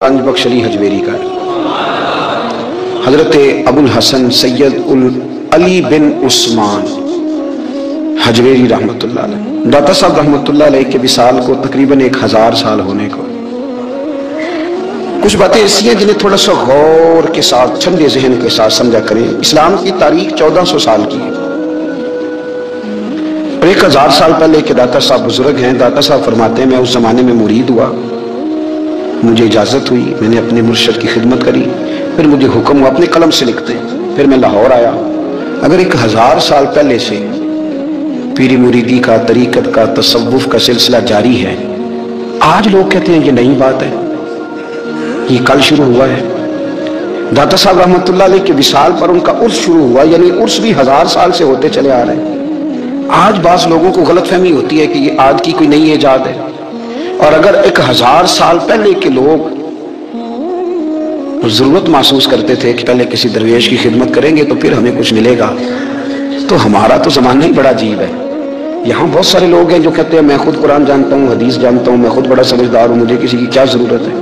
गंज बख्श अली हजवेरी का हजरत अबुल हसन सैयद अली बिन उस्मान हजवेरी रहमतुल्लाह अलैह दाता साहब रहमतुल्लाह अलैह के विसाल को तकरीबन 1000 साल होने को। कुछ बातें ऐसी हैं जिन्हें थोड़ा सा गौर के साथ ठंडे जहन के साथ समझा करें। इस्लाम की तारीख 1400 साल की है और 1000 साल पहले के दाता साहब बुजुर्ग हैं। दाता साहब फरमाते हैं मैं उस जमाने में मुरीद हुआ, मुझे इजाजत हुई, मैंने अपने मुर्शद की खिदमत करी, फिर मुझे हुक्म हुआ अपने कलम से लिखते हैं, फिर मैं लाहौर आया। अगर 1000 साल पहले से पीरी मुरीदी का, तरीकत का, तसव्वुफ का सिलसिला जारी है, आज लोग कहते हैं ये नई बात है, ये कल शुरू हुआ है। दाता साहब रहमतुल्लाह अलैह के विसाल पर उनका उर्स शुरू हुआ, यानी उर्स भी 1000 साल से होते चले आ रहे हैं। आज बास लोगों को गलतफहमी होती है कि ये आज की कोई नई इजाद है, और अगर 1000 साल पहले के लोग जरूरत महसूस करते थे कि पहले किसी दरवेश की खिदमत करेंगे तो फिर हमें कुछ मिलेगा, तो हमारा तो जमाना ही बड़ा अजीब है। यहाँ बहुत सारे लोग हैं जो कहते हैं मैं खुद कुरान जानता हूँ, हदीस जानता हूँ, मैं खुद बड़ा समझदार हूँ, मुझे किसी की क्या जरूरत है।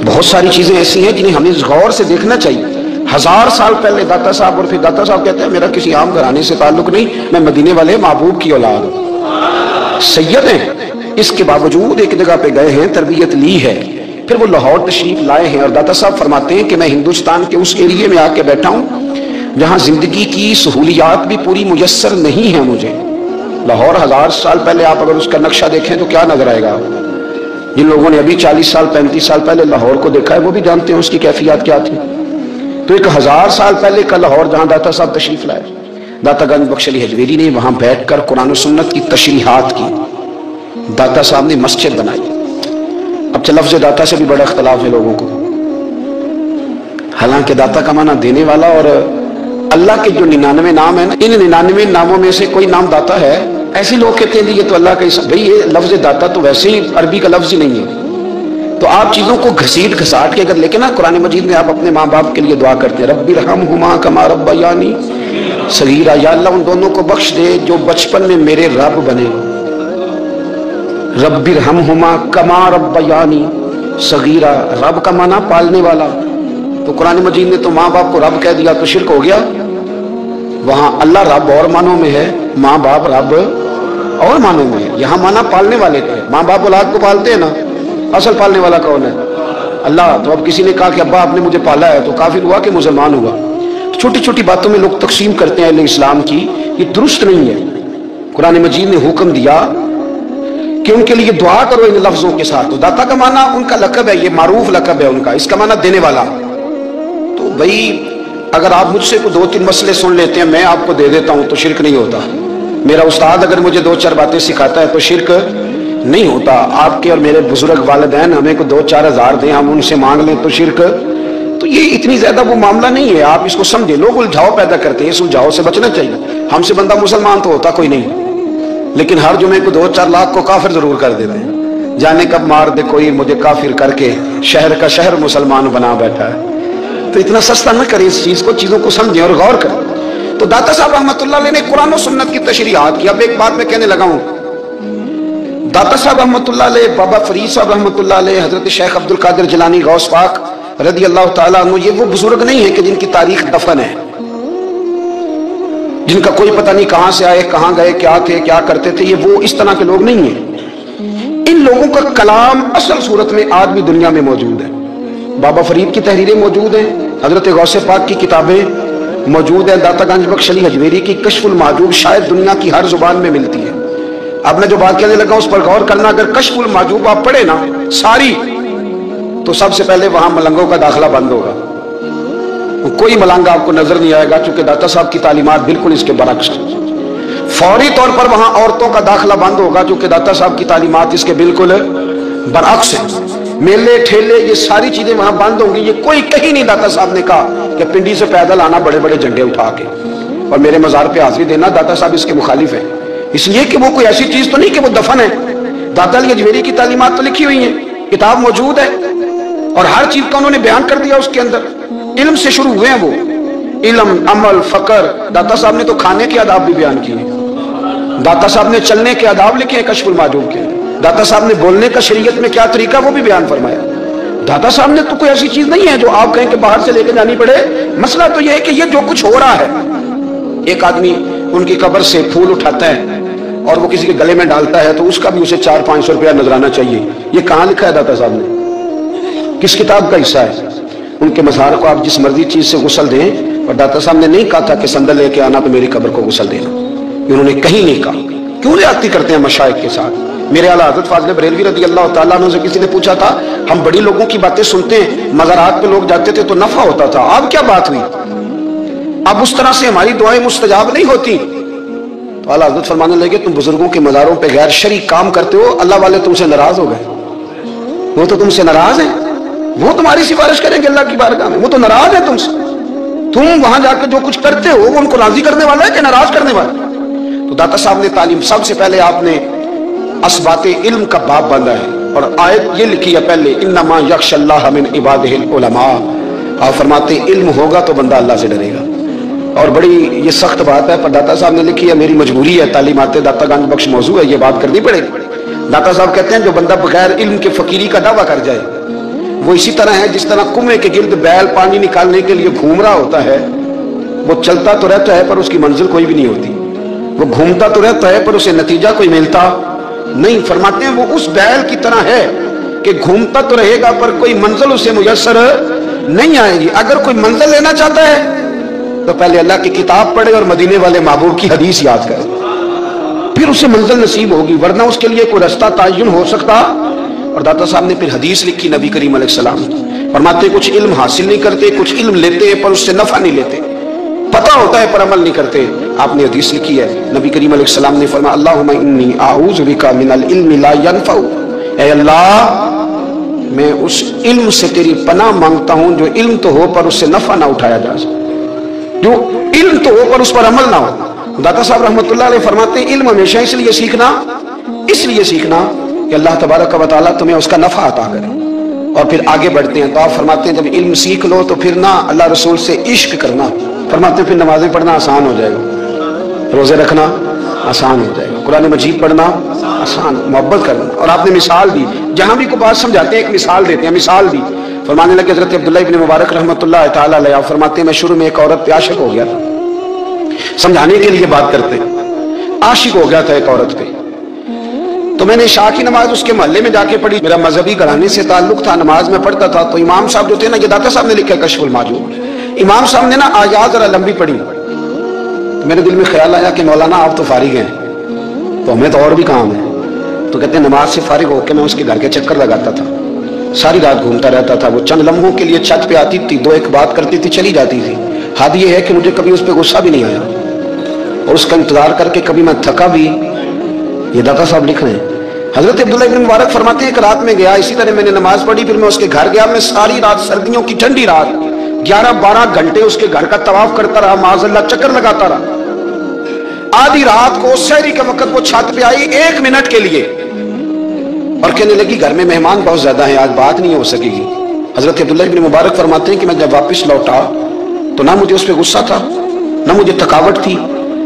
बहुत सारी चीजें ऐसी हैं जिन्हें हमें गौर से देखना चाहिए। 1000 साल पहले दाता साहब, और फिर दाता साहब कहते हैं मेरा किसी आम घराने से ताल्लुक नहीं, मैं मदीने वाले महबूब की औलाद हूँ, सैयद हैं। इसके बावजूद एक जगह पे गए हैं, तरबियत ली है, फिर वो लाहौर तशरीफ लाए हैं। और दाता साहब फरमाते हैं कि मैं हिंदुस्तान के उस एरिए में आके बैठा हूँ जहाँ जिंदगी की सहूलियात भी पूरी मुयस्सर नहीं है मुझे। लाहौर 1000 साल पहले आप अगर उसका नक्शा देखें तो क्या नजर आएगा। जिन लोगों ने अभी 40 साल 35 साल पहले लाहौर को देखा है वो भी जानते हैं उसकी कैफियत क्या थी। तो 1000 साल पहले का लाहौर जहाँ दाता साहब तशरीफ लाए, दाता गंज बख्श अली हजवेरी ने वहां बैठकर कुरान और सुन्नत की तशरीहात की। दाता साहब ने मस्जिद बनाई। अब लफ्ज़ दाता से भी बड़ा इख्तलाफ है लोगों को, हालांकि दाता का माना देने वाला, और अल्लाह के जो 99 नाम है ना, इन 99 नामों में से कोई नाम दाता है। ऐसे लोग कहते हैं ये तो अल्लाह का, भाई ये लफ्ज़ दाता तो वैसे ही अरबी का लफ्ज़ ही नहीं है। तो आप चीज़ों को घसीट घसाट के अगर लेके ना कुरान मजीद में आप अपने माँ बाप के लिए दुआ करते हैं, रब्बिरहमहुमा कमा रब्बयानी सगीरा, या अल्लाह उन दोनों को बख्श दे जो बचपन में मेरे रब बने। रब्बिरहमहुमा कमा रब्बयानी सगीरा, रब का माना पालने वाला। तो कुरान मजीद ने तो माँ बाप को रब कह दिया तो शिर्क हो गया। वहां अल्लाह रब और मानों में है, माँ बाप रब और मानों में है। यहाँ माना पालने वाले का है। माँ बाप औलाद को पालते हैं ना, असल पालने वाला कौन है? अल्लाह। तो अब किसी ने कहा कि अब्बा आपने मुझे पाला है, तो काफिर हुआ कि मुसलमान हुआ? छोटी छोटी बातों में लोग तकसीम करते हैं अहले इस्लाम की, ये दुरुस्त नहीं है। कुरान मजीद ने हुक्म दिया कि उनके लिए दुआ करो इन लफ्जों के साथ। तो दाता का माना उनका लकब है, ये मारूफ लकब है उनका, इसका माना देने वाला। तो भाई अगर आप मुझसे को 2-3 मसले सुन लेते हैं, मैं आपको दे देता हूं तो शिरक नहीं होता। मेरा उस्ताद अगर मुझे 2-4 बातें सिखाता है तो शिरक नहीं होता। आपके और मेरे बुजुर्ग वालिदैन हमें को 2-4 हज़ार दें, हम उनसे मांग लें तो शिरक, तो ये इतनी ज्यादा वो मामला नहीं है। आप इसको समझे। लोग उलझाव पैदा करते हैं, इस उलझाव से बचना चाहिए। हमसे बंदा मुसलमान तो होता कोई नहीं, लेकिन हर जुमे को 2-4 लाख को काफिर जरूर कर देते हैं। जाने कब मार दे कोई मुझे काफिर करके, शहर का शहर मुसलमान बना बैठा है। तो इतना सस्ता न करें इस चीज को, चीजों को समझें और गौर करें। तो दाता साहब रहमतुल्लाह अलैह ने कुरान और सुन्नत की तशरीहात की। अब एक बात मैं कहने लगा हूं, दाता साहब रहमतुल्लाह अलैह, बाबा फरीद साहब रहमतुल्लाह अलैह, हजरत शेख अब्दुल कादिर जिलानी गौस पाक रदी अल्लाह तआला अन्हु, ये वो बुजुर्ग नहीं है कि जिनकी तारीख दफन है, जिनका कोई पता नहीं कहां से आए, कहां गए, क्या थे, क्या करते थे। ये वो इस तरह के लोग नहीं है। इन लोगों का कलाम असल सूरत में आज भी दुनिया में मौजूद है। बाबा फरीद की तहरीरें मौजूद हैं, हजरत गौसे पाक की किताबें मौजूद हैं, दाता गंज बख्श अली हजवेरी की कश्फुल माजूब शायद दुनिया की हर जुबान में मिलती है। अब मैं जो बात कहने लगा उस पर गौर करना। अगर कश्फुल माजूब आप पढ़े ना सारी, तो सबसे पहले वहां मलंगों का दाखिला बंद होगा। कोई मलंगा आपको नजर नहीं आएगा, क्योंकि दाता साहब की तालीमात बिल्कुल इसके बरक्स है। फौरी तौर पर वहां औरतों का दाखिला बंद होगा, क्योंकि दाता साहब की तालीमात इसके बिल्कुल बरक्स है। मेले ठेले ये सारी चीजें वहां बंद होंगी। ये कोई कहीं नहीं दाता साहब ने कहा कि पिंडी से पैदल आना बड़े बड़े झंडे उठा के और मेरे मजार पे हाजिरी देना। दाता साहब इसके मुखालिफ है, इसलिए कि वो कोई ऐसी चीज तो नहीं कि वो दफन है। दाता अली हजवेरी की तालीमात तो लिखी हुई है, किताब मौजूद है, और हर चीज का उन्होंने बयान कर दिया उसके अंदर। इल्म से शुरू हुए हैं वो, इल्म, अमल, फकर। दाता साहब ने तो खाने के आदाब भी बयान किए, दाता साहब ने चलने के आदाब लिखे हैं कश्फुल माजूब के, दाता साहब ने बोलने का शरीयत में क्या तरीका वो भी बयान फरमाया। दाता साहब ने तो कोई ऐसी चीज नहीं है जो आप कहें कि बाहर से लेके जानी पड़े। मसला तो यह है कि ये जो कुछ हो रहा है, एक आदमी उनकी कब्र से फूल उठाता है और वो किसी के गले में डालता है तो उसका भी उसे 400-500 रुपया नजराना चाहिए। ये कहां लिखा है दाता साहब ने? किस किताब का हिस्सा है? उनके मज़ार को आप जिस मर्जी चीज से गुसल दें, और दाता साहब ने नहीं कहा था कि संदल लेके आना तो मेरी कब्र को गुसल देना, उन्होंने कहीं नहीं कहा। क्यों ज्यादती करते हैं मशाइख के साथ? मेरे आला हज़रत फ़ाज़िल बरेलवी रज़ी अल्लाह तआला अन्हु से किसी ने पूछा था, हम बड़ी लोगों की बातें सुनते हैं, मज़ारात पे लोग जाते थे तो नफा होता था, अब क्या बात हुई? अब उस तरह से हमारी दुआएं मुस्तजाब नहीं होती। तो आला हज़रत फरमाने लगे, तुम बुजुर्गों के मज़ारों पे गैर शरई काम करते हो, अल्लाह वाले तुमसे नाराज हो गए। वो तो तुमसे नाराज है, वो तुम्हारी सिफारिश करेंगे अल्लाह की बारगाह में, वो तो नाराज है तुमसे। तुम वहां जाकर जो कुछ करते हो वो उनको राजी करने वाला है कि नाराज करने वाला? तो दाता साहब ने तालीम, सबसे पहले आपने असबाते इल्म का बाब बांधा है और आयत ये लिखी है पहले, इन्नमा यख्शल्लाह मिन इबादिहिल उलमा। आप फरमाते इल्म होगा तो बंदा अल्लाह से डरेगा। और बड़ी ये सख्त बात है, पर दाता साहब ने लिखी है, मेरी मजबूरी है, तालीमात दाता गंज बख्श मौजू है, ये बात करनी पड़ेगी। दाता साहब कहते हैं जो बंदा बगैर इल्म के फकीरी का दावा कर जाए वो इसी तरह है जिस तरह कुएं के गिर्द बैल पानी निकालने के लिए घूम रहा होता है। वो चलता तो रहता है पर उसकी मंजिल कोई भी नहीं होती, वो घूमता तो रहता है पर उसे नतीजा कोई मिलता नहीं। फरमाते हैं वो उस बैल की तरह है कि घूमता तो रहेगा पर कोई मंजिल उसे मुयस्सर नहीं आएगी। अगर कोई मंजिल लेना चाहता है तो पहले अल्लाह की किताब पढ़े और मदीने वाले महबूब की हदीस याद करे, फिर उसे मंजिल नसीब होगी, वरना उसके लिए कोई रास्ता तायुन हो सकता। और दाता साहब ने फिर हदीस लिखी नबी करीम अलैहिस्सलाम, फरमाते कुछ इल्म हासिल नहीं करते, कुछ इल्म लेते हैं पर उससे नफा नहीं लेते, पता होता है पर अमल नहीं करते। आपने हदीस लिखी है, नबी करीम अलैहिस्सलाम ने फरमाया, अल्लाहुम्मा इन्नी आऊज़ु बिका मिनल इल्मि ला यनफ़उ, ऐ अल्लाह मैं उस इल्म से तेरी पनाह मांगता हूं जो इल्म तो हो पर उससे नफा ना उठाया जा सके, जो इल्म तो हो पर उस पर अमल ना हो। दाता साहब रहमतुल्लाह अलैह फरमाते हैं इल्म हमेशा इसलिए सीखना कि अल्लाह तबारक व तआला तुम्हें उसका नफा अता करे। और फिर आगे बढ़ते हैं तो आप फरमाते हैं जब इल्म सीख लो तो फिर ना अल्लाह रसूल से इश्क करना, फरमाते हैं फिर नमाजें पढ़ना आसान हो जाएगा, रोजे रखना आसान हो जाएगा, कुरान मजीद पढ़ना आसान, मोहब्बत करना। और आपने मिसाल दी, जहां भी कोई बात समझाते हैं एक मिसाल देते हैं, मिसाल दी। फरमाने लगे हज़रत अब्दुल्ला इब्न मुबारक रहमतुल्लाह तआला अलैह फरमाते हैं मैं शुरू में एक औरत पे आशिक हो गया था, समझाने के लिए बात करते हैं, आशिक हो गया था एक औरत पे। तो मैंने इशा की नमाज उसके मोहल्ले में जाके पढ़ी, मेरा मजहबी घराने से ताल्लुक था, नमाज में पढ़ता था। तो इमाम साहब जो थे ना, ये दाता साहब ने लिखा कश्फुल माजूब, इमाम साहब ने ना आयात जरा लंबी पढ़ी, तो मेरे दिल में ख्याल आया कि मौलाना आप तो फारिग हैं तो हमें तो और भी काम है। तो कहते हैं नमाज से फारिग होकर मैं उसके घर के चक्कर लगाता था, सारी रात घूमता रहता था। वो चंद लम्हों के लिए छत पे आती थी, दो एक बात करती थी, चली जाती थी। हाथ ये है कि मुझे कभी उस पर गुस्सा भी नहीं आया और उसका इंतजार करके कभी मैं थका भी। ये दाता साहब लिख रहे हैं। हजरत अब्दुल्ला इब्न मुबारक फरमाते हैं एक रात में गया, इसी तरह मैंने नमाज पढ़ी, फिर मैं उसके घर गया। मैं सारी रात, सर्दियों की ठंडी रात, 11-12 घंटे उसके घर का तवाफ करता रहा, माज़अल्लाह चक्कर लगाता रहा। आधी रात को सहरी के वक्त वो छत पे आई 1 मिनट के लिए और कहने लगी घर में मेहमान बहुत ज्यादा हैं, आज बात नहीं हो सकेगी। हजरत अब्दुल्ला इब्न मुबारक फरमाते हैं कि मैं जब वापस लौटा तो ना मुझे उस पर गुस्सा था, ना मुझे थकावट थी,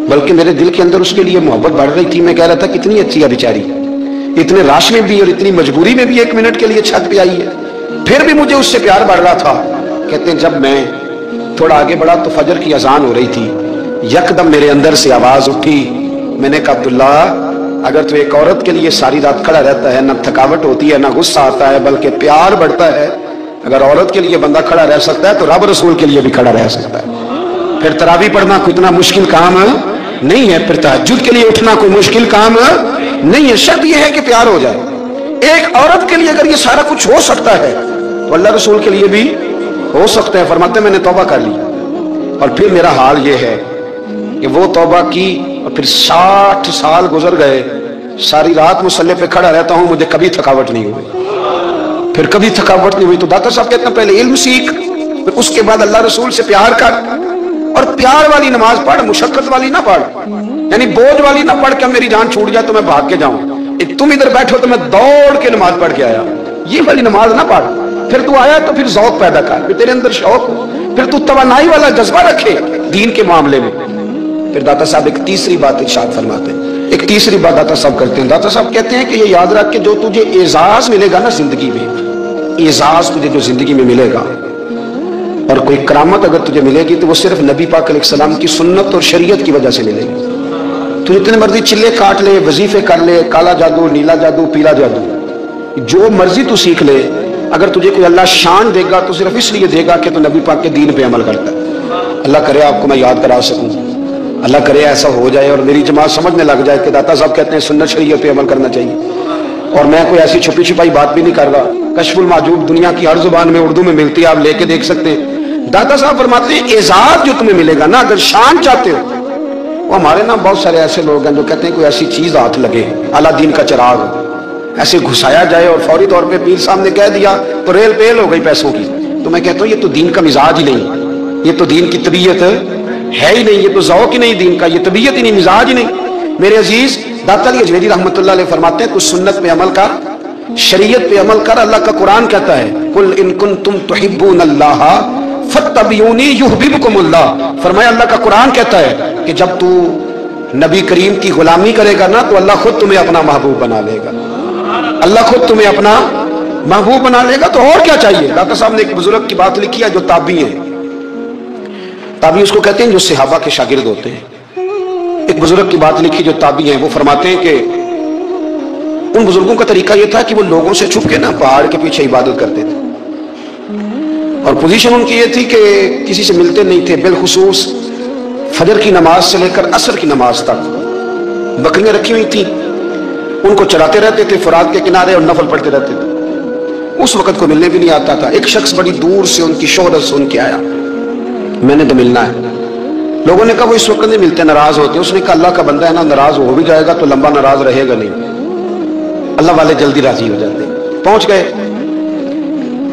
बल्कि मेरे दिल के अंदर उसके लिए मोहब्बत बढ़ रही थी। मैं कह रहा था कितनी अच्छी है बेचारी, इतने राश में भी और इतनी मजबूरी में भी 1 मिनट के लिए छत पे आई है, फिर भी मुझे उससे प्यार बढ़ रहा था। कहते हैं जब मैं थोड़ा आगे बढ़ा तो फजर की अजान हो रही थी, यकदम मेरे अंदर से आवाज उठी। मैंने कहा अब्दुल्ला अगर तू एक औरत के लिए सारी रात खड़ा रहता है, ना थकावट होती है, ना गुस्सा आता है, बल्कि प्यार बढ़ता है, अगर औरत के लिए बंदा खड़ा रह सकता है तो रब रसूल के लिए भी खड़ा रह सकता है। फिर तरावी पढ़ना कोई इतना मुश्किल काम नहीं है, फिर तहज्जुद के लिए उठना कोई मुश्किल काम नहीं है। शर्त यह है कि प्यार हो जाए। एक औरत के लिए अगर ये सारा कुछ हो सकता है तो अल्लाह रसूल के लिए भी हो सकता है। फरमाते मैंने तौबा कर ली और फिर मेरा हाल ये है कि वो तौबा की और फिर 60 साल गुजर गए, सारी रात मुसल्ले पे खड़ा रहता हूं, मुझे कभी थकावट नहीं हुई, फिर कभी थकावट नहीं हुई। तो दाता साहब कहते हैं पहले इल्म सीख, फिर उसके बाद अल्लाह रसूल से प्यार कर, और प्यार वाली नमाज पढ़, मुशक्कत वाली ना पढ़, यानी बोझ वाली ना पढ़ के मेरी जान छूट जाए तो मैं भाग के जाऊं, तुम इधर बैठो तो मैं दौड़ के नमाज पढ़ के आया, ये वाली नमाज ना पढ़। फिर तू आया तो फिर जौक पैदा कर, फिर तेरे अंदर शौक हो, फिर तू तवानाई वाला जज्बा रखे दीन के मामले में। फिर दाता साहब एक तीसरी बात इरशाद फरमाते हैं, एक तीसरी बात दाता साहब करते हैं। दाता साहब कहते हैं कि ये याद रख के जो तुझे एजाज मिलेगा ना जिंदगी में, एजाज तुझे जो जिंदगी में मिलेगा और कोई करामत अगर तुझे मिलेगी तो वो सिर्फ नबी पाक अलैहिस्सलाम की सुन्नत और शरीयत की वजह से मिलेगी। तू जितने मर्जी चिल्ले काट ले, वजीफे कर ले, काला जादू, नीला जादू, पीला जादू, जो मर्जी तू सीख ले, अगर तुझे कोई अल्लाह शान देगा तो सिर्फ इसलिए देगा कि तू नबी पाक के दीन पे अमल करता है। अल्लाह करे आपको मैं याद करा सकूं, अल्लाह करे ऐसा हो जाए और मेरी जमात समझने लग जाए कि दाता साहब कहते हैं सुन्नत शरीयत पे अमल करना चाहिए। और मैं कोई ऐसी छुपी छुपाई बात भी नहीं कर रहा, कश्फुल माजूब दुनिया की हर जुबान में उर्दू में मिलती है, आप लेके देख सकते हैं। दाता साहब फरमाते हैं एजाज जो तुम्हें मिलेगा ना, अगर शान चाहते हो, वो हमारे ना बहुत सारे ऐसे लोग हैं जो कहते हैं कोई ऐसी चीज हाथ लगे, अलादीन का चिराग ऐसे घुसाया जाए और फौरी तौर पे पीर साहब ने कह दिया तो रेल पेल हो गई पैसों की। तो मैं कहता हूँ ये तो दीन का मिजाज ही नहीं, ये तो दीन की तबीयत है ही नहीं, ये तो ज़ौक़ ही नहीं दीन का, ये तबीयत ही नहीं, मिजाज ही नहीं। मेरे अजीज दाता अली अजमेरी रहमतुल्लाह अलैह फरमाते हैं कुछ सुन्नत पे अमल कर, शरीयत पे अमल कर। अल्लाह का कुरान कहता है कुल इन कुंतुम तुहिब्बूनल्लाह फत्तबिऊनी युहब्बिबकुमुल्लाह। फरमाया अल्लाह का कुरान कहता है कि जब तू नबी करीम की गुलामी करेगा ना तो अल्लाह खुद तुम्हें अपना महबूब बना लेगा, अल्लाह खुद तुम्हें अपना महबूब बना लेगा। तो और क्या चाहिए। दाता साहब ने एक बुजुर्ग की बात लिखी है जो ताबी है, ताबी उसको कहते हैं जो सहाबा के शागिर्द होते हैं। एक बुजुर्ग की बात लिखी जो ताबी है, वो फरमाते हैं कि उन बुजुर्गों का तरीका यह था कि वो लोगों से छुप के ना पहाड़ के पीछे इबादत करते थे और पोजीशन उनकी ये थी कि किसी से मिलते नहीं थे, बिलखुसूस फजर की नमाज से लेकर असर की नमाज तक बकरियां रखी हुई थी, उनको चराते रहते थे फुरात के किनारे और नफल पढ़ते रहते थे। उस वक्त को मिलने भी नहीं आता था। एक शख्स बड़ी दूर से उनकी शोहरत सुन के आया, मैंने तो मिलना है। लोगों ने कहा वो इस वक्त नहीं मिलते, नाराज होते। उसने कहा अल्लाह का बंदा है ना, नाराज हो भी जाएगा तो लंबा नाराज रहेगा नहीं, अल्लाह वाले जल्दी राजी हो जाते। पहुंच गए।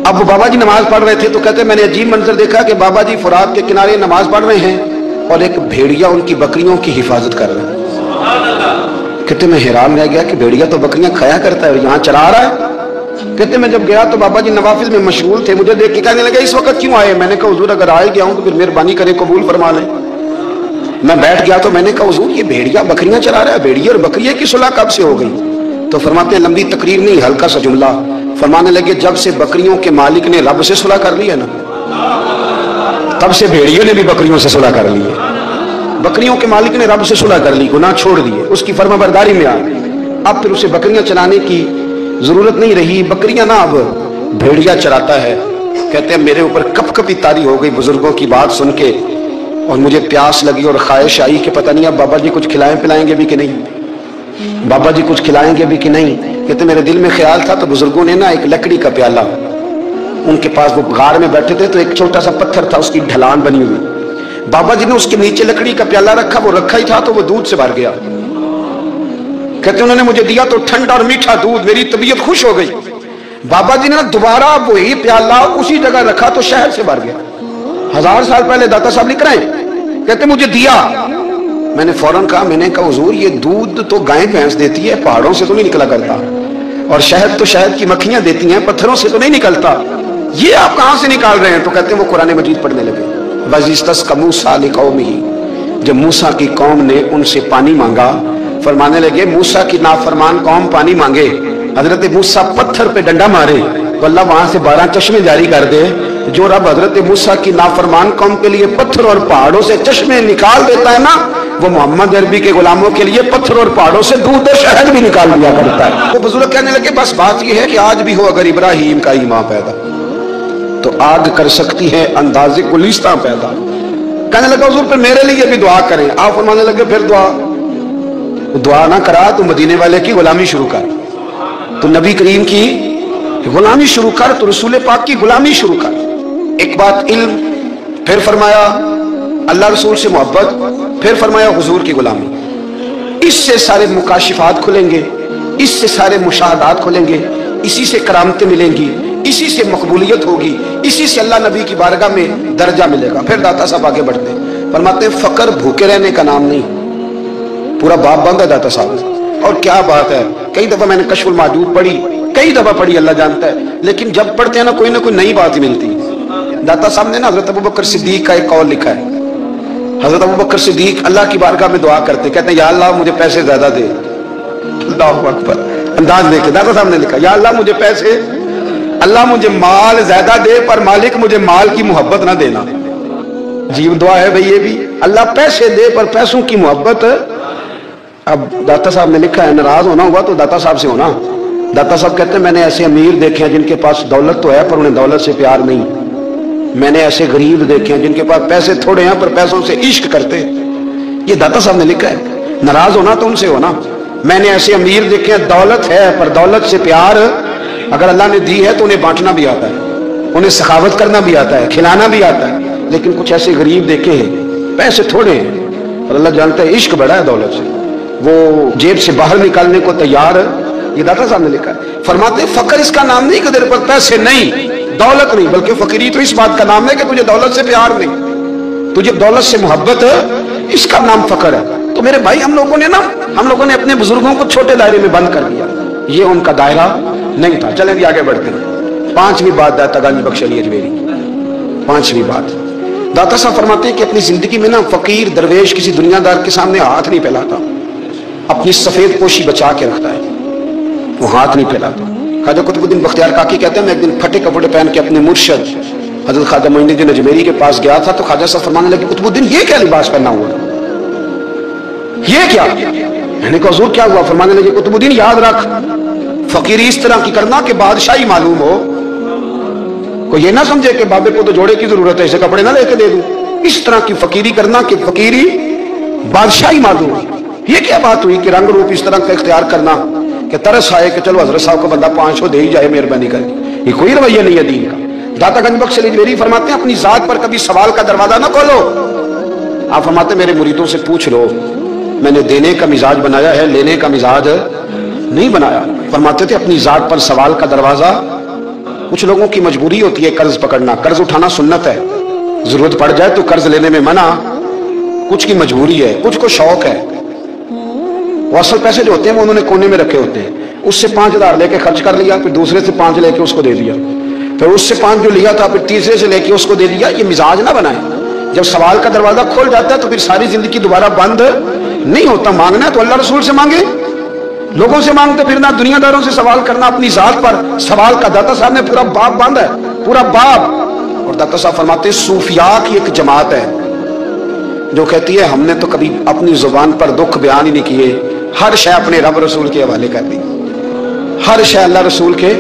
अब वो बाबा जी नमाज पढ़ रहे थे तो कहते मैंने अजीब मंजर देखा कि बाबा जी फुरात के किनारे नमाज पढ़ रहे हैं और एक भेड़िया उनकी बकरियों की हिफाजत कर रहा है। कहते मैं हैरान रह गया कि भेड़िया तो बकरियां खाया करता है और यहाँ चरा रहा है। कहते मैं जब गया तो बाबा जी नवाफिल में मशगूल थे, मुझे देख के कहने लगे इस वक्त क्यों आए। मैंने कहा हुजूर अगर आए गया हूं तो फिर मेहरबानी करें कबूल फरमा लें। मैं बैठ गया तो मैंने कहा हुजूर ये भेड़िया बकरियां चरा रहा है, भेड़िया और बकरिया की सुलह कब से हो गई। तो फरमाते हैं लंबी तकरीर नहीं हल्का सा जुमला, फरमाने लगे जब से बकरियों के मालिक ने रब से सुलह कर ली है ना, तब से भेड़ियों ने भी बकरियों से सुलह कर ली है। बकरियों के मालिक ने रब से सुलह कर ली, गुनाह छोड़ दिए, उसकी फर्माबरदारी में आ गए। अब फिर उसे बकरियां चलाने की जरूरत नहीं रही, बकरियां ना अब भेड़िया चराता है। कहते हैं मेरे ऊपर कपकपी तारी हो गई बुजुर्गों की बात सुन के और मुझे प्यास लगी और ख्वाहिश आई कि पता नहीं अब बाबा जी कुछ खिलाएं पिलाएंगे भी कि नहीं, बाबा जी कुछ खिलाएंगे भी कि नहीं। कहते मेरे दिल में ख्याल था तो बुजुर्गों ने ना एक लकड़ी का प्याला, उनके पास वो गाड़ में बैठे थे तो एक छोटा सा पत्थर था उसकी ढलान बनी हुई, बाबा जी ने उसके नीचे लकड़ी का प्याला रखा, वो रखा ही था तो वो दूध से भर गया। कहते उन्होंने मुझे दिया तो ठंडा और मीठा दूध, मेरी तबीयत खुश हो गई। बाबा जी ने दोबारा वही प्याला उसी जगह रखा तो शहर से भर गया। 1000 साल पहले दाता साहब लिख रहे हैं। कहते मुझे दिया, मैंने फौरन कहा, मैंने कहा हुजूर ये दूध तो गाय भैंस देती है, पहाड़ों से तो नहीं निकला करता, और शहद तो शहद की मक्खियां देती हैं, पत्थरों से तो नहीं निकलता, ये आप कहां से निकाल रहे हैं। तो कहते हैं वो कुरान मजीद पढ़ने लगे। वज़िस्तस का मूसा लिकौमिही, जब मूसा की कौम ने उनसे पानी मांगा, फरमाने लगे मूसा की नाफरमान कौम पानी मांगे, हजरत मूसा पत्थर पे डंडा मारे तो अल्लाह वहां से 12 चश्मे जारी कर दे। जो रब हजरत मूसा की नाफरमान कौम के लिए पत्थर और पहाड़ों से चश्मे निकाल देता है ना, वो मोहम्मद अरबी के गुलामों के लिए पत्थर और पहाड़ों से दूध और शहद भी निकाल दिया करता है। वो बुजुर्ग कहने लगे बस बात यह है कि आज भी हो अगर इब्राहिम का ईमान पैदा तो आग कर सकती है अंदाजे गुलिस्तां पैदा। कहने लगा हुजूर फिर मेरे लिए भी दुआ करें। आप फरमाने लगे फिर दुआ ना करा तो मदीने वाले की गुलामी शुरू कर, तो नबी करीम की गुलामी शुरू कर, तो रसूल पाक की गुलामी शुरू कर। एक बात इल्म, फिर फरमाया अल्लाह रसूल से मोहब्बत, फिर फरमाया हुजूर की गुलामी। इससे सारे मुकाशिफात खुलेंगे, इससे सारे मुशाहदात खुलेंगे, इसी से करामतें मिलेंगी, इसी से मकबूलियत होगी, इसी से अल्लाह नबी की बारगाह में दर्जा मिलेगा। फिर दाता साहब आगे बढ़ते फरमाते फकर भूखे रहने का नाम नहीं, पूरा बाप बंद है दाता साहब। और क्या बात है, कई दफा मैंने कश्फुल माजूद पढ़ी, कई दफा पढ़ी, अल्लाह जानता है, लेकिन जब पढ़ते हैं ना कोई नई बात ही मिलती है। दाता साहब ने ना हजरत अबू बकर सिद्दीक का एक कौल लिखा है। हजरत अबू बकर सिद्दीक अल्लाह की बारगाह में दुआ करते, कहते हैं या अल्लाह मुझे पैसे ज्यादा दे। अल्लाहू अकबर, अंदाज देखे दाता साहब ने लिखा या अल्लाह मुझे पैसे, اللہ مجھے مال زیادہ دے پر مالک مجھے مال کی محبت نہ دینا. عجیب دعا ہے بھئی یہ بھی. اللہ پیسے دے پر پیسوں کی محبت. اب داتا صاحب نے لکھا ہے ناراض ہونا ہوا تو داتا صاحب سے ہونا. داتا صاحب کہتے ہیں میں نے ایسے امیر دیکھے ہیں جن کے پاس دولت تو ہے پر انہیں دولت سے پیار نہیں. میں نے ایسے غریب دیکھے ہیں جن کے پاس پیسے تھوڑے ہیں پر پیسوں سے عشق کرتے. یہ داتا صاحب نے لکھا ہے. ناراض ہونا تو ان سے ہونا. میں نے ایسے امیر دیکھے ہیں دولت ہے پر دولت سے پیار اگر اللہ نے دی ہے تو انہیں بانٹنا بھی آتا ہے, انہیں سخاوت کرنا بھی آتا ہے, کھلانا بھی آتا ہے. لیکن کچھ ایسے غریب دیکھے ہیں پیسے تھوڑے ہیں اور اللہ جانتا ہے عشق بڑا ہے دولت سے, وہ جیب سے باہر نکالنے کو تیار. یہ داتا صاحب نے لکھا ہے. فرماتے فقر اس کا نام نہیں کہ تیرے پر پیسے نہیں, دولت نہیں, بلکہ فقیری تو اس بات کا نام ہے کہ تجھے دولت سے پیار نہیں, تجھے دولت سے محبت, اس کا نام فقر ہے. تو میرے بھائی ہم لوگوں نے اپنے بزرگوں کو چھوٹے دائرے میں بند کر دیا. یہ ان کا دائرہ نہیں تھا. چلیں بھی آگے بڑھتے ہیں. 5ویں بات داتا گنج بخش علی اجمیری. 5ویں بات داتا صاحب فرماتے ہیں کہ اپنی زندگی میں نا فقیر درویش کسی دنیا دار کے سامنے ہاتھ نہیں پھیلاتا, اپنی سفید پوشی بچا کے رکھتا ہے, وہ ہاتھ نہیں پھیلاتا. خواجہ قطب الدین بختیار کاکی کہتے ہیں میں ایک دن پھٹے کپڑے پہن کے اپنے مرشد حضرت خواجہ معین الدین اجمیری کے پاس گیا تھا تو خواجہ صاحب فرمانے لگے قطب الدین یہ کیا لباس پہنا ہوا, یہ کیا؟ میں نے کہا حضور کیا ہوا؟ فرمانے لگے قطب الدین یاد رکھ فقیری اس طرح کی کرنا کہ بادشاہی معلوم ہو, کوئی یہ نہ سمجھے کہ بابے کو تو جوڑے کی ضرورت ہے اسے کپڑے نہ لے کے دے دوں. اس طرح کی فقیری کرنا کہ فقیری بادشاہی معلوم ہو. یہ کیا بات ہوئی کہ رنگ روپ اس طرح کا اختیار کرنا کہ ترس آئے کہ چلو حضرت صاحب کو بندہ 500 دے ہی جائے مہربانی کر کے. یہ کوئی رویہ نہیں ہے دین کا. داتا گنج بخش علی اجمیری فرماتے ہیں اپنی ذات پر کبھی سوال کا دروازہ نہ کھولو. آپ فرماتے ہیں میرے مریدوں سے پوچھ لو, میں نے دینے کا مزاج بنایا ہے, لینے کا مزاج نہیں بنایا. فرماتے تھے اپنی ذات پر سوال کا دروازہ. کچھ لوگوں کی مجبوری ہوتی ہے قرض پکڑنا, قرض اٹھانا سنت ہے, ضرورت پڑ جائے تو قرض لینے میں منع. کچھ کی مجبوری ہے, کچھ کو شوق ہے. وہ اصل پیسے جو ہوتے ہیں وہ انہوں نے کونے میں رکھے ہوتے ہیں, اس سے 5,000 لے کے خرچ کر لیا, پھر دوسرے سے 5 لے کے اس کو دے دیا, پھر اس سے 5 جو لیا تھا پھر تیسرے سے لے کے اس کو دے دیا. یہ مزاج نہ بنائے. جب سوال کا دروازہ کھول جاتا ہے تو پھر ساری زندگی دوبارہ بند نہیں ہوتا. مانگنا ہے تو اللہ رسول سے مانگے, لوگوں سے مانگتے پھرنا, دنیا داروں سے سوال کرنا. اپنی ذات پر سوال کا داتا صاحب نے پورا باب باندھا ہے, پورا باب. اور داتا صاحب فرماتے ہیں صوفیاء کی ایک جماعت ہے جو کہتی ہے ہم نے تو کبھی اپنی زبان پر دکھ بیان ہی نہیں کیے, ہر شے اپنے رب رسول کے حوالے کر دی, ہر شے اللہ رسول کے.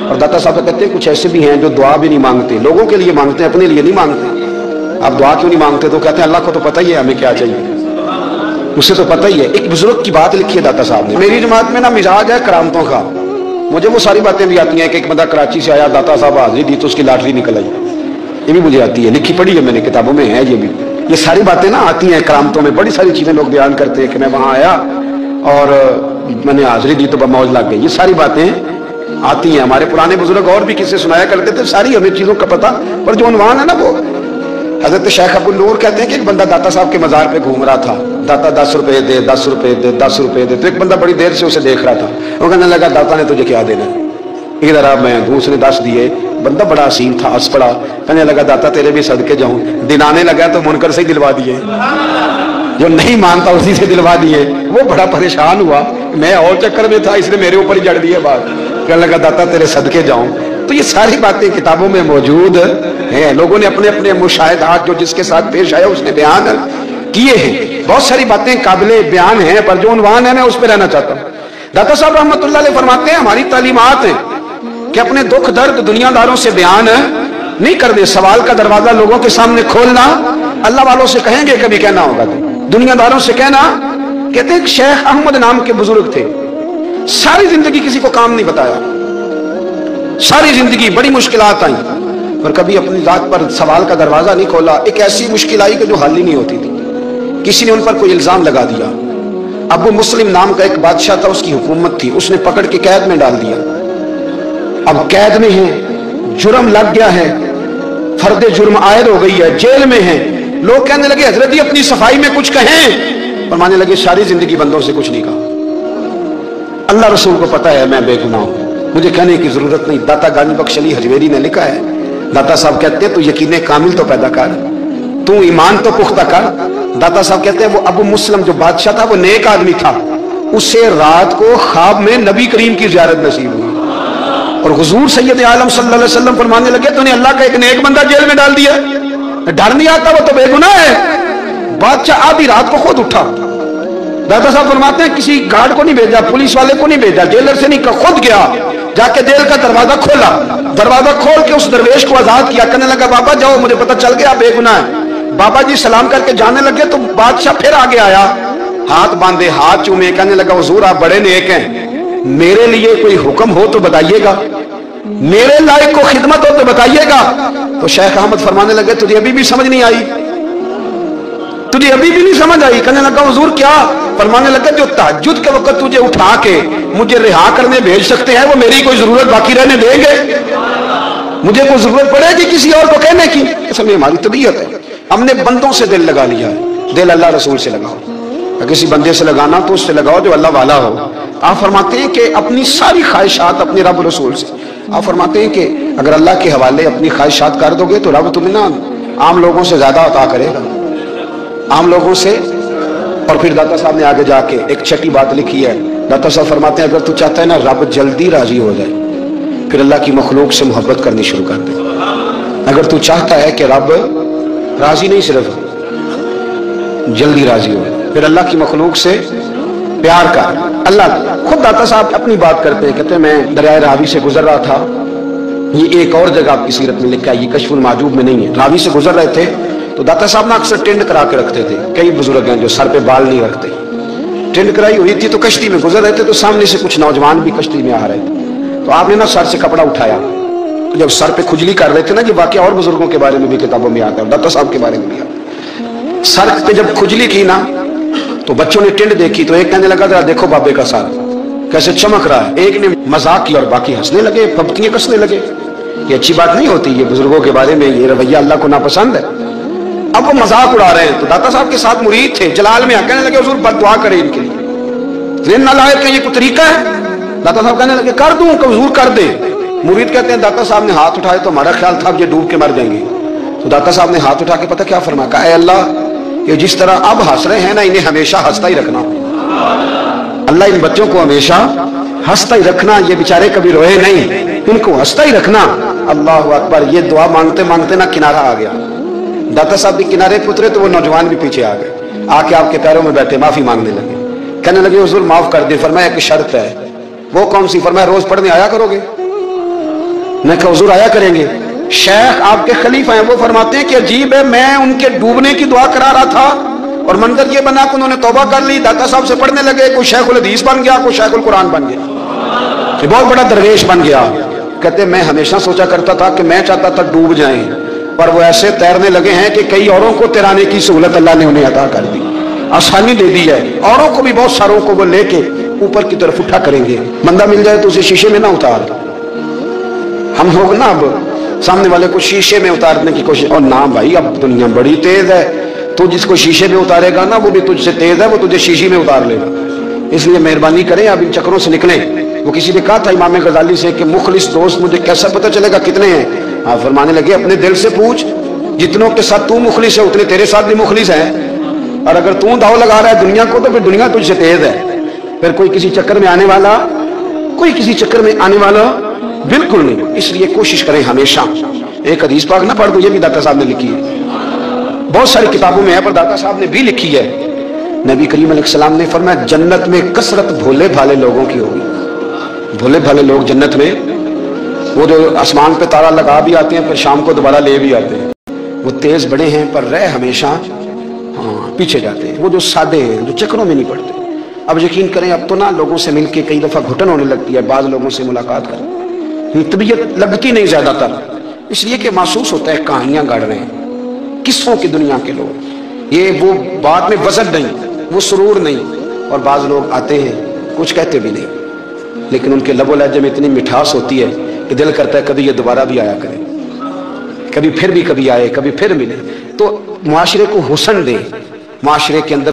اور داتا صاحب کہتے ہیں کچھ ایسے بھی ہیں جو دعا بھی نہیں مانگتے, لوگوں کے لیے مانگتے ہیں, اپنے لیے نہیں مانگتے. آپ دعا کیوں نہیں مانگتے؟ تو کہتے ہیں اللہ کو تو پتہ ہی ہے ہمیں کیا چاہیے, اسے تو پتہ ہی ہے. ایک بزرگ کی بات لکھی ہے داتا صاحب نے. میری جماعت میں نا مزاج ہے کرامتوں کا. مجھے وہ ساری باتیں بھی آتی ہیں کہ ایک بندہ کراچی سے آیا, داتا صاحب حاضری دی تو اس کی لاٹری نکل آئی. یہ بھی مجھے آتی ہے, لکھی پڑھی ہے میں نے, کتابوں میں ہے. یہ ساری باتیں نا آتی ہیں کرامتوں میں. بڑی ساری چیزیں لوگ بیان کرتے ہیں کہ میں وہاں آیا اور میں نے حاضری دی تو موج لگ گئی. یہ ساری باتیں آتی ہیں. ہمارے پرانے بزرگ اور بھی کسے سنایا کرتے تھے. ساری ہمیں چیزوں کا پتہ, پر جو عنوان ہے نا وہ حضرت شیخ ابو نور کہتے ہیں کہ ایک بندہ داتا صاحب کے مزار پہ گھوم رہا تھا. داتا 10 روپے دے, 10 روپے دے, 10 روپے دے. تو ایک بندہ بڑی دیر سے اسے دیکھ رہا تھا. وہ کہنے لگا داتا نے تجھے کیا دینا؟ ادھر آپ میں اس نے 10 دیے. بندہ بڑا حسین تھا, ہنس پڑا, کہنے لگا داتا تیرے بھی صدقے جاؤں. دلانے لگا تو منکر سے ہی دلوا دیے, جو نہیں مانتا اسی سے دلوا دیے. وہ بڑا پریشان ہوا, میں اور چکر میں تھا, اس نے میرے اوپر ہی جڑ دیے بات. کہنے لگا داتا تیرے صدقے جاؤں. تو یہ ساری باتیں کتابوں میں موجود ہیں. لوگوں نے اپنے اپنے مشاہدات جو جس کے ساتھ پیش آیا اس نے بیان کیے ہیں. بہت ساری باتیں قابل بیان ہیں, پر جو عنوان ہے میں اس پہ رہنا چاہتا ہوں. داتا صاحب رحمۃ اللہ علیہ فرماتے ہیں ہماری تعلیمات ہیں کہ اپنے دکھ درد دنیا داروں سے بیان نہیں کر دے. سوال کا دروازہ لوگوں کے سامنے کھولنا, اللہ والوں سے کہیں گے کبھی کہنا ہوگا, دنیا داروں سے کہنا. کہتے ہیں شیخ احمد نام کے بزرگ تھے, ساری زندگی کسی کو کام نہیں بتایا, ساری زندگی بڑی مشکلات آئیں, پر کبھی اپنی ذات پر سوال کا دروازہ نہیں کھولا. ایک ایسی مشکل آئی کہ جو حل ہی نہیں ہوتی تھی. کسی نے ان پر کوئی الزام لگا دیا. ابو مسلم نام کا ایک بادشاہ تھا, اس کی حکومت تھی, اس نے پکڑ کے قید میں ڈال دیا. اب قید میں ہیں, جرم لگ گیا ہے, فرد جرم عائد ہو گئی ہے, جیل میں ہیں. لوگ کہنے لگے حضرت اپنی صفائی میں کچھ کہیں. فرمانے لگے ساری زندگی بندوں سے کچھ نہیں کہا, اللہ رسول کو پتا ہے میں بے گناہ ہوں, مجھے کہنے کی ضرورت نہیں. داتا گنج بخش علی اجمیری نے لکھا ہے, داتا صاحب کہتے ہیں تو یقین کامل تو پیدا کر, تو ایمان تو پختہ کر. داتا صاحب کہتے ہیں وہ ابو مسلم جو بادشاہ تھا وہ نیک آدمی تھا, اسے رات کو خواب میں نبی کریم کی زیارت نصیب ہوئی. और हुजूर सैयद आलम सल्लल्लाहु अलैहि वसल्लम फरमाने लगे तूने अल्लाह का एक नेक बंदा जेल में डाल दिया, डर नहीं आता, वो तो बेगुनाह है। बादशाह आधी रात को खुद उठा। दादा साहब फरमाते हैं किसी गार्ड को नहीं भेजा, पुलिस वाले को नहीं भेजा, जेलर से नहीं, खुद गया, जाके जेल का दरवाजा खोला, दरवाजा खोल के उस दरवेश को आजाद किया। कहने लगा बाबा जाओ, मुझे पता चल गया बेगुनाह है। बाबा जी सलाम करके जाने लगे तो बादशाह फिर आगे आया, हाथ बांधे, हाथ चूमे, कहने लगा हुजूर आप बड़े नेक हैं, मेरे लिए कोई हुक्म हो तो बताइएगा, मेरे लायक को खिदमत हो तो बताइएगा। तो शेख अहमद फरमाने लगे तुझे अभी भी समझ नहीं आई, तुझे अभी भी नहीं समझ आई। कहने लगा हुजूर क्या? फरमाने लगे जो तहज्जुद के वक्त तुझे उठा के मुझे रिहा करने भेज सकते हैं वो मेरी कोई जरूरत बाकी रहने देंगे? मुझे कोई जरूरत पड़ेगी किसी और को कहने की? इसमें हमारी तबीयत है, हमने बंदों से दिल लगा लिया है। दिल अल्लाह रसूल से लगाओ, किसी बंदे से लगाना तो उससे लगाओ जो अल्लाह वाला हो। आप फरमाते हैं कि अपनी सारी ख्वाहिशात अपने रब रसूल से, आप फरमाते हैं कि अगर अल्लाह के हवाले अपनी ख्वाहिशात कर दोगे तो रब तुम्हें ना आम लोगों से ज्यादा अता करेगा, आम लोगों से। और फिर दाता साहब ने आगे जाके एक छठी बात लिखी है। दाता साहब फरमाते हैं अगर तू चाहता है ना रब जल्दी राजी हो जाए, फिर अल्लाह की मखलूक से मोहब्बत करनी शुरू कर दे। अगर तू चाहता है कि रब राजी नहीं सिर्फ जल्दी राजी हो, फिर अल्लाह की मखलूक से प्यार कर। अल्लाह खुद दाता साहब अपनी बात करते हैं, कहते हैं मैं दरिया रावी से गुजर रहा था, ये एक और जगह आपकी सीरत में लिखा है, ये कश्फुल माजूब में नहीं है। रावी से गुजर रहे थे तो दाता साहब ना अक्सर टेंड करा के रखते थे, कई बुजुर्ग हैं जो सर पे बाल नहीं रखते, टेंड कराई हुई थी तो कश्ती में गुजर रहे थे तो सामने से कुछ नौजवान भी कश्ती में आ रहे थे, तो आपने ना सर से कपड़ा उठाया, तो जब सर पे खुजली कर रहे थे ना, ये वाकया और बुजुर्गों के बारे में भी किताबों में आता है, दाता साहब के बारे में भी आता है। सर पे जब खुजली की ना तो बच्चों ने टेंड देखी तो एक कहने लगा जरा देखो बाबे का सर कैसे चमक रहा है, एक ने मजाक किया और बाकी हंसने लगे, पबतियां कसने लगे। ये अच्छी बात नहीं होती, ये बुजुर्गों के बारे में ये रवैया अल्लाह को नापसंद है। अब वो मजाक उड़ा रहे हैं तो दाता साहब के साथ मुरीद थे, जलाल में कहने लगे हुजूर बद्दुआ करें इनके लिए, नालायक का ये कोई तरीका है? दाता साहब कहने लगे कर दूं, हुजूर कर दे। मुरीद कहते हैं दाता साहब ने हाथ उठाए तो हमारा ख्याल था ये डूब के मर जाएंगे, तो दाता साहब ने हाथ उठा के पता क्या फरमाया, कहा ऐ अल्लाह ये जिस तरह अब हंस रहे हैं ना इन्हें हमेशा हंसता ही रखना, अल्लाह इन बच्चों को हमेशा हंसता ही रखना, ये बेचारे कभी रोए नहीं, इनको हंसता ही रखना। अल्लाह अकबर। ये दुआ मांगते मांगते ना किनारा आ गया, दाता साहब भी किनारे पे उतरे तो वो नौजवान भी पीछे आ गए, आके आपके पैरों में बैठे माफी मांगने लगे, कहने लगे हुजूर माफ कर दे। फरमाया एक शर्त है। वो कौन सी? फरमाया रोज पढ़ने आया करोगे? मैं कहा हुजूर आया करेंगे। शेख आपके खलीफा हैं, वो फरमाते हैं कि अजीब है, मैं उनके डूबने की दुआ करा रहा था और मंजर ये बना कि उन्होंने तौबा कर ली, दाता साहब से पढ़ने लगे, कोई शेखुल हदीस बन गया, कोई शेखुल कुरान बन गया, बहुत बड़ा दरवेश बन गया। कहते मैं हमेशा सोचा करता था कि मैं चाहता था डूब जाएं, पर वो ऐसे तैरने लगे हैं कि कई औरों को तैराने की सहूलत अल्लाह ने उन्हें अता कर दी, आसानी दे दी है। औरों को भी, बहुत सारों को वो लेके ऊपर की तरफ उठा करेंगे। बंदा मिल जाए तो उसे शीशे में ना उतार, हम लोग ना अब सामने वाले को शीशे में उतारने की कोशिश, और ना भाई अब दुनिया बड़ी तेज है, तू जिसको शीशे में उतारेगा ना वो भी तुझसे तेज है, वो तुझे शीशी में उतार लेगा। इसलिए मेहरबानी करें अब इन चक्रों से निकलें। वो किसी ने कहा था इमाम गजाली से कि मुखलिस दोस्त मुझे कैसा पता चलेगा कितने हैं? हाँ, फरमाने लगे अपने दिल से पूछ, जितनों के साथ तू मुखलिस है उतने तेरे साथ भी मुखलिस हैं, और अगर तू दाव लगा रहा है दुनिया को तो फिर दुनिया तुझसे तेज है। फिर कोई किसी चक्कर में आने वाला, कोई किसी चक्कर में आने वाला बिल्कुल नहीं। इसलिए कोशिश करें हमेशा, एक हदीस पाक ना पढ़ दो, ये भी दाता साहब ने लिखी है, बहुत सारी किताबों में है, पर दाता साहब ने भी लिखी है। नबी करीम अलैहिस्सलाम ने फरमाया जन्नत में कसरत भोले भाले लोगों की होगी। भोले भाले लोग जन्नत में, वो जो आसमान पे तारा लगा भी आते हैं फिर शाम को दोबारा ले भी आते हैं, वो तेज बड़े हैं पर रह हमेशा पीछे जाते हैं। वो जो सादे हैं, जो चक्रों में नहीं पड़ते। अब यकीन करें अब तो ना लोगों से मिलके कई दफा घुटन होने लगती है, बाज लोगों से मुलाकात करें तबीयत लगती नहीं ज्यादातर, इसलिए कि महसूस होता है कहानियां गढ़ रहे हैं, किस्सों की दुनिया के लोग, ये वो बात में वजन नहीं, वो सुरूर नहीं। और बाज लोग आते हैं कुछ कहते भी नहीं, लेकिन उनके लबो लहजे में इतनी मिठास होती है कि दिल करता है कभी ये दोबारा भी आया करे, कभी फिर आए, कभी फिर मिले। तो मुआशरे को हुस्न दे, मुआशरे के अंदर